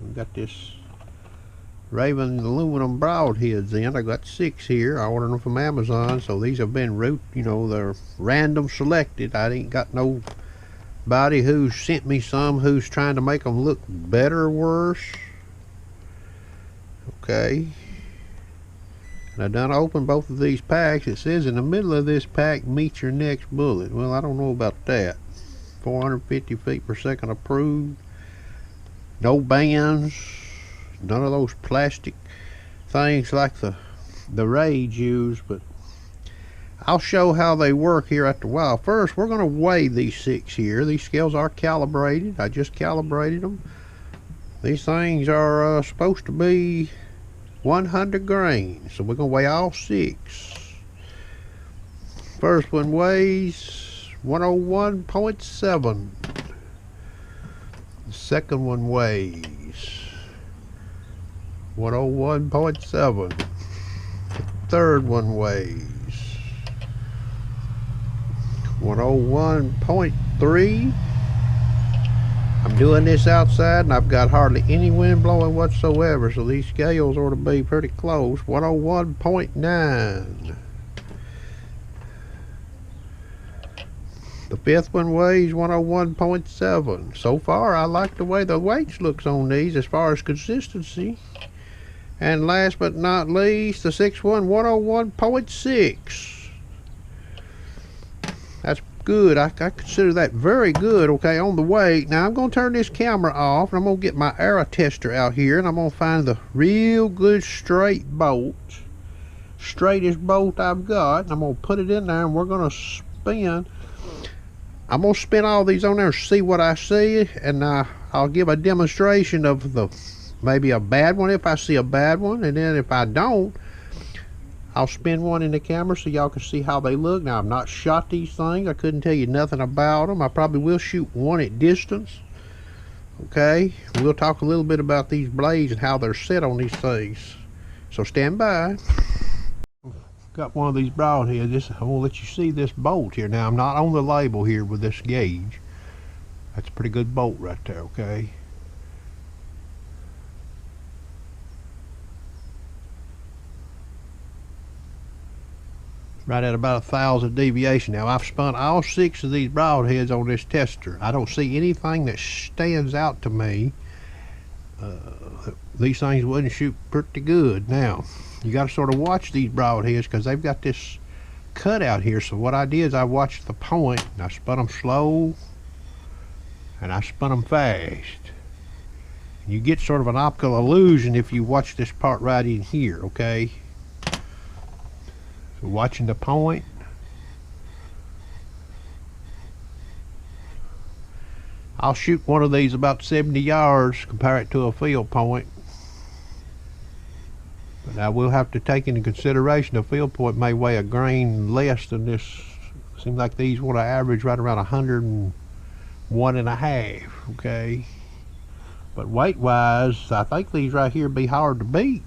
We've got this Ravin aluminum broadheads in. I got 6 here. I ordered them from Amazon, so these have been they're random selected. I ain't got nobody who's sent me some who's trying to make them look better or worse. Okay. And I done opened both of these packs. It says in the middle of this pack, meet your next bullet. Well, I don't know about that. 450 feet per second approved. No bands. None of those plastic things like the Raids use, but I'll show how they work here after a while. First, we're going to weigh these 6 here. These scales are calibrated. I just calibrated them. These things are supposed to be 100 grains, so we're going to weigh all 6. First one weighs 101.7. The second one weighs 101.7. The third one weighs 101.3. I'm doing this outside and I've got hardly any wind blowing whatsoever, so these scales ought to be pretty close. 101.9. The fifth one weighs 101.7. So far I like the way the weights looks on these as far as consistency. And last but not least, the sixth one, 101.6. That's good. I consider that very good. Okay, on the weight. Now I'm going to turn this camera off and I'm going to get my arrow tester out here and I'm going to find the real good straight bolt, straightest bolt I've got, and I'm going to put it in there and we're going to spin. I'm going to spin all these on there and see what I see, and I'll give a demonstration of maybe a bad one if I see a bad one, and then if I don't, I'll spin one in the camera so y'all can see how they look. Now, I've not shot these things. I couldn't tell you nothing about them. I probably will shoot one at distance. Okay, we'll talk a little bit about these blades and how they're set on these things. So stand by. Got one of these broadheads. I want to let you see this bolt here. Now, I'm not on the label here with this gauge. That's a pretty good bolt right there, okay? Right at about 1,000 deviation. Now I've spun all 6 of these broadheads on this tester. I don't see anything that stands out to me. These things wouldn't shoot pretty good. Now you got to sort of watch these broadheads because they've got this cut out here. So what I did is I watched the point and I spun them slow and I spun them fast. You get sort of an optical illusion if you watch this part right in here, okay? Watching the point. I'll shoot one of these about 70 yards, compare it to a field point. But I will have to take into consideration the field point may weigh a grain less than this. Seems like these want to average right around 101.5, okay? But weight wise, I think these right here be hard to beat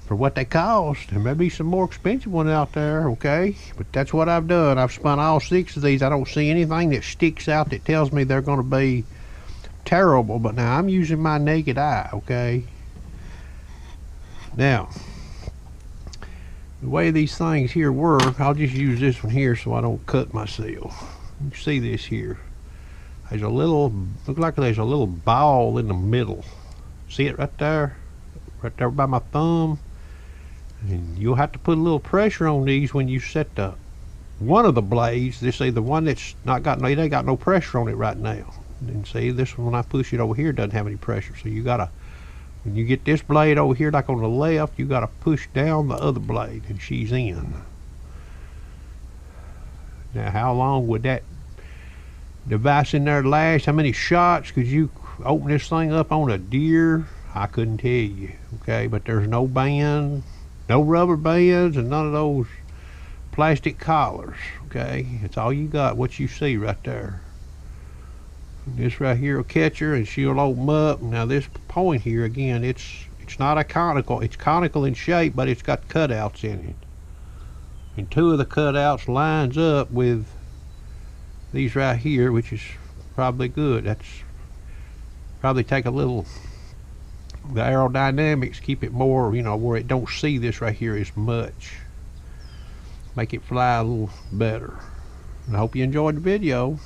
for what they cost. There may be some more expensive ones out there, okay? But that's what I've done. I've spun all 6 of these. I don't see anything that sticks out that tells me they're going to be terrible. But now I'm using my naked eye, okay? Now, the way these things here work, I'll just use this one here so I don't cut myself. You can see this here. There's a little, looks like there's a little ball in the middle. See it right there? Right there by my thumb. And you'll have to put a little pressure on these when you set one of the blades. This is the one that's not got no, they got no pressure on it right now. And see, this one, when I push it over here, doesn't have any pressure. So you gotta, when you get this blade over here, like on the left, you gotta push down the other blade, and she's in. Now, how long would that device in there last? How many shots could you open this thing up on a deer? I couldn't tell you, okay? But there's no band, no rubber bands, and none of those plastic collars, okay? It's all you got, what you see right there. This right here will catch her and she'll open up. Now this point here, again, it's not a conical. It's conical in shape, but it's got cutouts in it. And 2 of the cutouts lines up with these right here, which is probably good. That's probably take a little the aerodynamics, keep it more, you know, where it don't see this right here as much. Make it fly a little better. I hope you enjoyed the video.